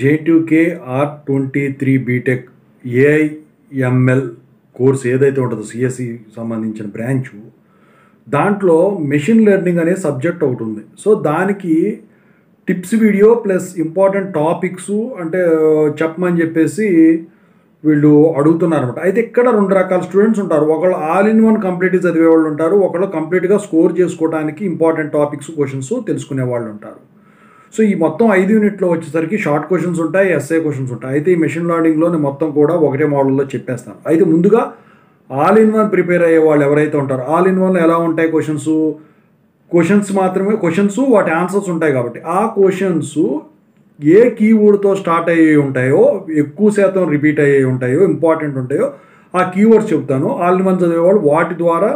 J2K R23 BTech AIML course ఏదైతే ఉంటుందో CSC సంబంధించిన బ్రాంచ్ దాంట్లో మెషిన్ లెర్నింగ్ అనే సబ్జెక్ట్ ఒకటి ఉంది. సో దానికి tips video plus important topics అంటే చెప్పమని చెప్పేసి వీళ్ళు అడుగుతున్నారు అనమాట. అయితే ఇక్కడ రెండు రకాల స్టూడెంట్స్ ఉంటారు. ఒకళ్ళు ఆల్ ఇన్ వన్ కంప్లీట్గా చదివే వాళ్ళు ఉంటారు, ఒకళ్ళు కంప్లీట్గా స్కోర్ చేసుకోవడానికి ఇంపార్టెంట్ టాపిక్స్ క్వశ్చన్స్ తెలుసుకునే వాళ్ళు ఉంటారు. సో ఈ మొత్తం 5 యూనిట్లో వచ్చేసరికి షార్ట్ క్వశ్చన్స్ ఉంటాయి, ఎస్ఏ క్వశ్చన్స్ ఉంటాయి. అయితే ఈ మెషిన్ లెర్నింగ్లోని మొత్తం కూడా ఒకటే మోడల్లో చెప్పేస్తాను. అయితే ముందుగా ఆల్ ఇన్ వన్ ప్రిపేర్ అయ్యే వాళ్ళు ఎవరైతే ఉంటారో ఆల్ ఇన్ వన్లో ఎలా ఉంటాయి క్వశ్చన్స్ మాత్రమే క్వశ్చన్స్ వాటి ఆన్సర్స్ ఉంటాయి కాబట్టి ఆ క్వశ్చన్స్ ఏ కీవర్డ్తో స్టార్ట్ అయ్యి ఉంటాయో ఎక్కువ శాతం రిపీట్ అయ్యి ఉంటాయో ఇంపార్టెంట్ ఉంటాయో ఆ కీవర్డ్స్ చెప్తాను. ఆల్ ఇన్ వన్ చదివేవాళ్ళు వాటి ద్వారా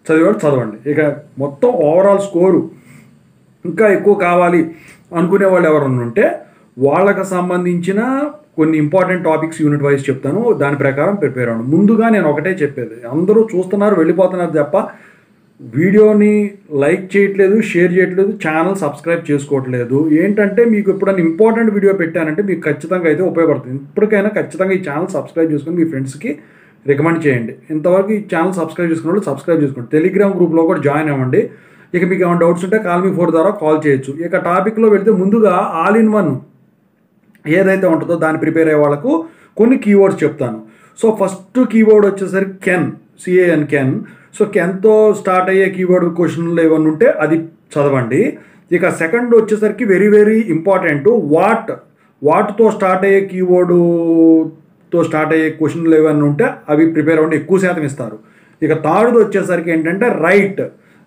చదివేవాళ్ళు చదవండి. ఇక మొత్తం ఓవరాల్ స్కోరు ఇంకా ఎక్కువ కావాలి అనుకునే వాళ్ళు ఎవరన్నా ఉంటే వాళ్ళకి సంబంధించిన కొన్ని ఇంపార్టెంట్ టాపిక్స్ యూనిట్ వైజ్ చెప్తాను. దాని ప్రకారం ప్రిపేర్ అవ్వండి. ముందుగా నేను ఒకటే చెప్పేది, అందరూ చూస్తున్నారు వెళ్ళిపోతున్నారు తప్ప వీడియోని లైక్ చేయట్లేదు, షేర్ చేయట్లేదు, ఛానల్ సబ్స్క్రైబ్ చేసుకోవట్లేదు. ఏంటంటే మీకు ఎప్పుడైనా ఇంపార్టెంట్ వీడియో పెట్టానంటే మీకు ఖచ్చితంగా అయితే ఉపయోగపడుతుంది. ఇప్పటికైనా ఖచ్చితంగా ఈ ఛానల్ సబ్స్క్రైబ్ చేసుకొని మీ ఫ్రెండ్స్కి రికమెండ్ చేయండి. ఇంతవరకు ఈ ఛానల్ సబ్స్క్రైబ్ చేసుకున్న వాళ్ళు సబ్స్క్రైబ్ చేసుకోండి. టెలిగ్రామ్ గ్రూప్లో కూడా జాయిన్ అవ్వండి. ఇక మీకు ఏమైనా డౌట్స్ ఉంటే కాల్ మీ 4 ద్వారా కాల్ చేయొచ్చు. ఇక టాపిక్లో వెళితే ముందుగా ఆల్ ఇన్ వన్ ఏదైతే ఉంటుందో దాన్ని ప్రిపేర్ అయ్యే వాళ్ళకు కొన్ని కీవర్డ్స్ చెప్తాను. సో ఫస్ట్ కీవర్డ్ వచ్చేసరికి CAN కెన్. సో కెన్తో స్టార్ట్ అయ్యే కీవర్డ్ క్వశ్చన్లు ఏమన్నా ఉంటే అది చదవండి. ఇక సెకండ్ వచ్చేసరికి వెరీ వెరీ ఇంపార్టెంట్ వాట్తో స్టార్ట్ అయ్యే కీవర్డ్తో స్టార్ట్ అయ్యే క్వశ్చన్లు ఏమన్నా ఉంటే అవి ప్రిపేర్ అవ్వండి, ఎక్కువ శాతం ఇస్తారు. ఇక థర్డ్ వచ్చేసరికి ఏంటంటే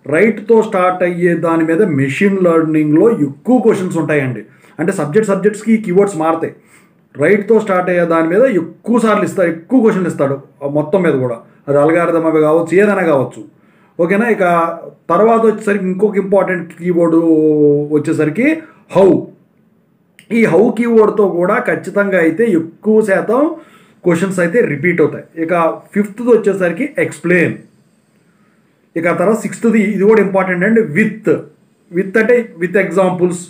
రైట్తో స్టార్ట్ అయ్యే దాని మీద మెషిన్ లెర్నింగ్లో ఎక్కువ క్వశ్చన్స్ ఉంటాయండి. అంటే సబ్జెక్ట్స్కి ఈ కీవర్డ్స్ మారుతాయి. రైట్తో స్టార్ట్ అయ్యే దాని మీద ఎక్కువ సార్లు ఇస్తాడు, ఎక్కువ క్వశ్చన్లు ఇస్తాడు మొత్తం మీద కూడా. అది అల్గారిథం అవి కావచ్చు, ఏదైనా కావచ్చు. ఓకేనా. ఇక తర్వాత వచ్చేసరికి ఇంకొక ఇంపార్టెంట్ కీవర్డ్ వచ్చేసరికి ఈ హౌ కీవర్డ్తో కూడా ఖచ్చితంగా అయితే ఎక్కువ శాతం క్వశ్చన్స్ అయితే రిపీట్ అవుతాయి. ఇక ఫిఫ్త్ది వచ్చేసరికి ఎక్స్ప్లెయిన్. ఇక తర్వాత సిక్స్త్ది ఇది కూడా ఇంపార్టెంట్ అండి, విత్ అంటే విత్ ఎగ్జాంపుల్స్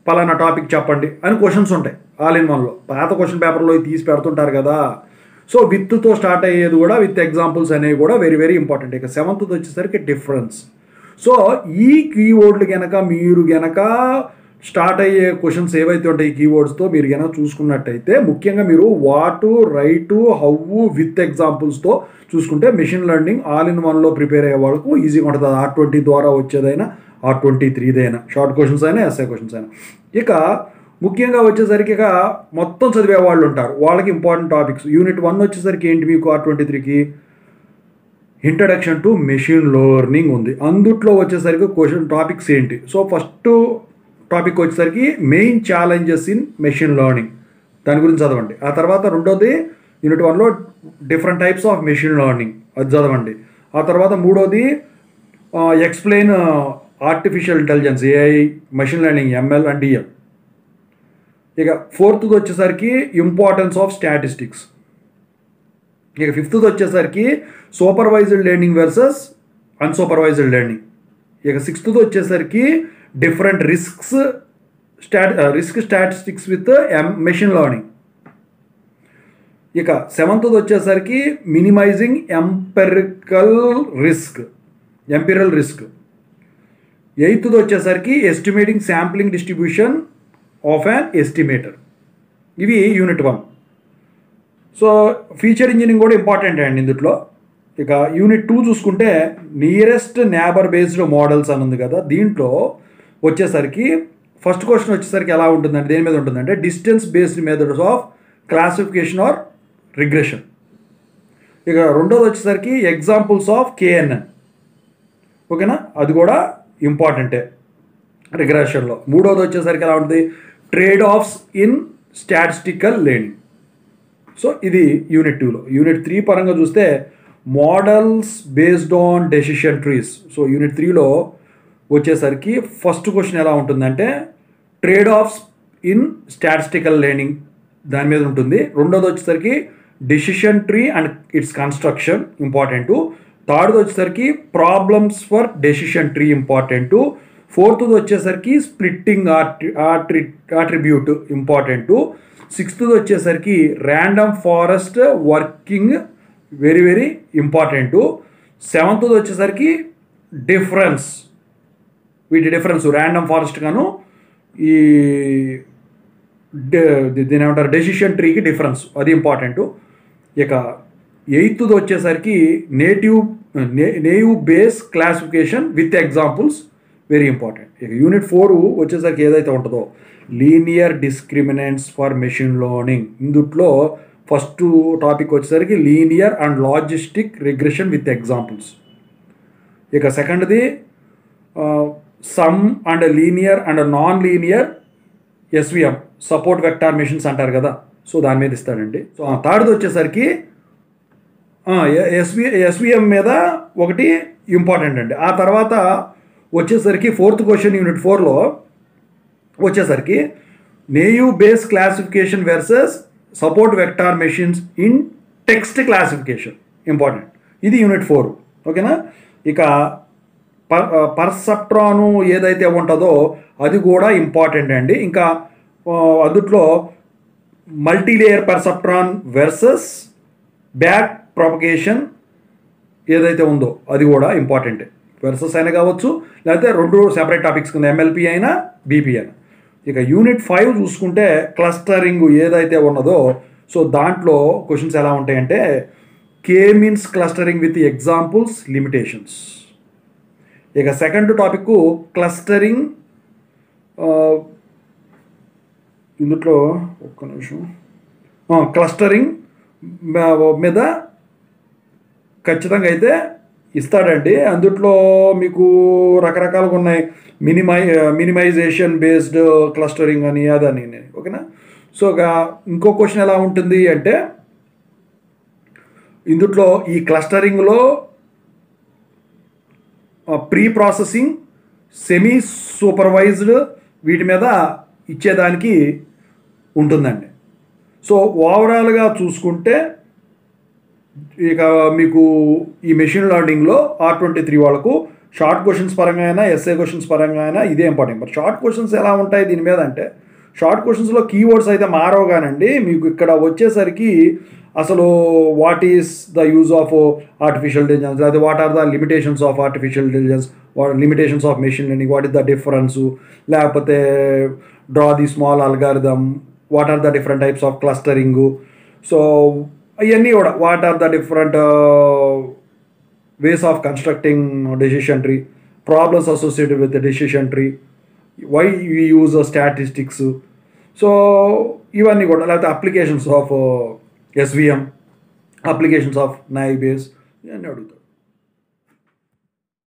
పలానా టాపిక్ చెప్పండి అని క్వశ్చన్స్ ఉంటాయి ఆల్ ఇన్ వన్లో. పాత క్వశ్చన్ పేపర్లో తీసి పెడుతుంటారు కదా. సో విత్తో స్టార్ట్ అయ్యేది కూడా విత్ ఎగ్జాంపుల్స్ అనేవి కూడా వెరీ వెరీ ఇంపార్టెంట్. ఇక సెవెంత్ది వచ్చేసరికి డిఫరెన్స్. సో ఈ కీవర్డ్లు మీరు స్టార్ట్ అయ్యే క్వశ్చన్స్ ఏవైతే ఉంటాయి ఈ కీవర్డ్స్తో మీరు కనుక చూసుకున్నట్టయితే ముఖ్యంగా మీరు వాటు, రైటు, హౌ, విత్ ఎగ్జాంపుల్స్తో చూసుకుంటే మెషిన్ లెర్నింగ్ ఆల్ ఇన్ వన్లో ప్రిపేర్ అయ్యే వాళ్ళకు ఈజీగా ఉంటుంది. R20 ద్వారా వచ్చేదైనా R23 షార్ట్ క్వశ్చన్స్ అయినా ఎస్ఏ క్వశ్చన్స్ అయినా. ఇక ముఖ్యంగా వచ్చేసరికి ఇక మొత్తం చదివే వాళ్ళు ఉంటారు, వాళ్ళకి ఇంపార్టెంట్ టాపిక్స్. యూనిట్ 1 వచ్చేసరికి ఏంటి మీకు R23కి ఇంట్రడక్షన్ టు మెషిన్ లెర్నింగ్ ఉంది. అందుట్లో వచ్చేసరికి క్వశ్చన్ టాపిక్స్ ఏంటి. సో ఫస్ట్ టాపిక్ వచ్చేసరికి main challenges in machine learning, దాని గురించి చదవండి. ఆ తర్వాత రెండోది యూనిట్ 1లో different types of machine learning, అది చదవండి. ఆ తర్వాత మూడోది explain artificial intelligence, AI, machine learning, ML and DL. ఇక ఫోర్త్ది వచ్చేసరికి ఇంపార్టెన్స్ ఆఫ్ స్టాటిస్టిక్స్. ఇక ఫిఫ్త్ది వచ్చేసరికి supervised learning versus unsupervised learning. ఇక సిక్స్త్ది వచ్చేసరికి different risk statistics with machine learning. ఇక సెవెంత్ది వచ్చేసరికి మినిమైజింగ్ ఎంపిరల్ రిస్క్. ఎయిత్ది వచ్చేసరికి estimating sampling distribution of an estimator. ఇవి యూనిట్ 1. సో ఫీచర్ ఇంజనీరింగ్ కూడా ఇంపార్టెంట్ అండి ఇందులో. ఇక యూనిట్ 2 చూసుకుంటే నియరెస్ట్ నేబర్ బేస్డ్ మోడల్స్ అని ఉంది కదా. దీంట్లో వచ్చేసరికి ఫస్ట్ క్వశ్చన్ వచ్చేసరికి ఎలా ఉంటుందంటే దేని మీద ఉంటుందంటే distance based methods of classification or regression. ఇక రెండోది వచ్చేసరికి ఎగ్జాంపుల్స్ ఆఫ్ KNN. ఓకేనా, అది కూడా ఇంపార్టెంటే రిగ్రెషన్లో. మూడోది వచ్చేసరికి ఎలా ఉంటుంది trade offs in statistical learning. So ఇది యూనిట్ 2లో. యూనిట్ 3 పరంగా చూస్తే models based on decision trees. So unit 3లో వచ్చేసరికి ఫస్ట్ క్వశ్చన్ ఎలా ఉంటుందంటే trade offs in statistical learning, దాని మీద ఉంటుంది. రెండోది వచ్చేసరికి decision tree and its construction important. థర్డ్ది వచ్చేసరికి problems for decision tree important. ఫోర్త్ది వచ్చేసరికి స్ప్లిట్టింగ్ ఆట్రిబ్యూట్ ఇంపార్టెంట్. సిక్స్త్ది వచ్చేసరికి random forest working very very important. సెవెంత్ది వచ్చేసరికి డిఫరెన్స్, వీటి డిఫరెన్స్ ర్యాండమ్ ఫారెస్ట్ గాను ఈ దీని ఏమంటారు డెసిషన్ ట్రీకి డిఫరెన్స్, అది ఇంపార్టెంట్. ఇక ఎయిత్ది వచ్చేసరికి native base classification with examples, very important. ఇక యూనిట్ 4 వచ్చేసరికి ఏదైతే ఉంటుందో linear discriminants for machine learning, ఇందుట్లో ఫస్ట్ టాపిక్ వచ్చేసరికి linear and logistic regression with examples. ఇక సెకండ్ది some and linear and non linear SVM, support vector machines అంటారు కదా, సో దాని మీద ఇస్తాడండి. సో థర్డ్ది వచ్చేసరికి ఎస్విఎం మీద ఒకటి ఇంపార్టెంట్ అండి. ఆ తర్వాత వచ్చేసరికి ఫోర్త్ క్వశ్చన్ యూనిట్ 4లో వచ్చేసరికి native base classification versus support vector machines in text classification, important. ఇది యూనిట్ 4, ఓకేనా. ఇక పర్సెప్ట్రాను ఏదైతే ఉంటుందో అది కూడా ఇంపార్టెంట్ అండి. ఇంకా అందుట్లో మల్టీలేయర్ పర్సెప్ట్రాన్ వర్సెస్ బ్యాక్ ప్రొపగేషన్ ఏదైతే ఉందో అది కూడా ఇంపార్టెంట్. వర్సెస్ అయినా కావచ్చు, లేకపోతే రెండు సెపరేట్ టాపిక్స్ కింద ఎంఎల్పి అయినా బీపీ అయినా. ఇక యూనిట్ 5 చూసుకుంటే క్లస్టరింగ్ ఏదైతే ఉన్నదో, సో దాంట్లో క్వశ్చన్స్ ఎలా ఉంటాయంటే K means clustering with examples, limitations. ఇక సెకండ్ టాపిక్ క్లస్టరింగ్, ఇందులో ఒక్క నిమిషం, క్లస్టరింగ్ మీద ఖచ్చితంగా అయితే ఇస్తాడండి. అందుట్లో మీకు రకరకాలుగా ఉన్నాయి, మినిమైజేషన్ బేస్డ్ క్లస్టరింగ్ అని అదని, ఓకేనా. సో ఇంకో క్వశ్చన్ ఎలా ఉంటుంది అంటే ఇందుట్లో ఈ క్లస్టరింగ్లో ప్రీ ప్రాసెసింగ్, సెమీ సూపర్వైజ్డ్ వీటి మీద ఇచ్చేదానికి ఉంటుందండి. సో ఓవరాల్గా చూసుకుంటే ఇక మీకు ఈ మెషిన్ లెర్నింగ్లో R23 వాళ్ళకు షార్ట్ క్వశ్చన్స్ పరంగా అయినా ఎస్ఏ క్వశ్చన్స్ పరంగా అయినా ఇదే ఇంపార్టెంట్. మరి షార్ట్ క్వశ్చన్స్ ఎలా ఉంటాయి దీని మీద అంటే, షార్ట్ క్వశ్చన్స్లో కీవర్డ్స్ అయితే మారవు కానండి. మీకు ఇక్కడ వచ్చేసరికి అసలు what is the use of artificial intelligence, లేదా what are the limitations of artificial intelligence, limitations of machine learning, what is the difference, లేకపోతే draw the small algorithm, what are the different types of clustering, so అవన్నీ కూడా what are the different ways of constructing decision tree, problems associated with decision tree, why you use statistics, so ఇవన్నీ కూడా, లేకపోతే applications of SVM, applications of naive base, ఇవన్నీ అడుగుతారు.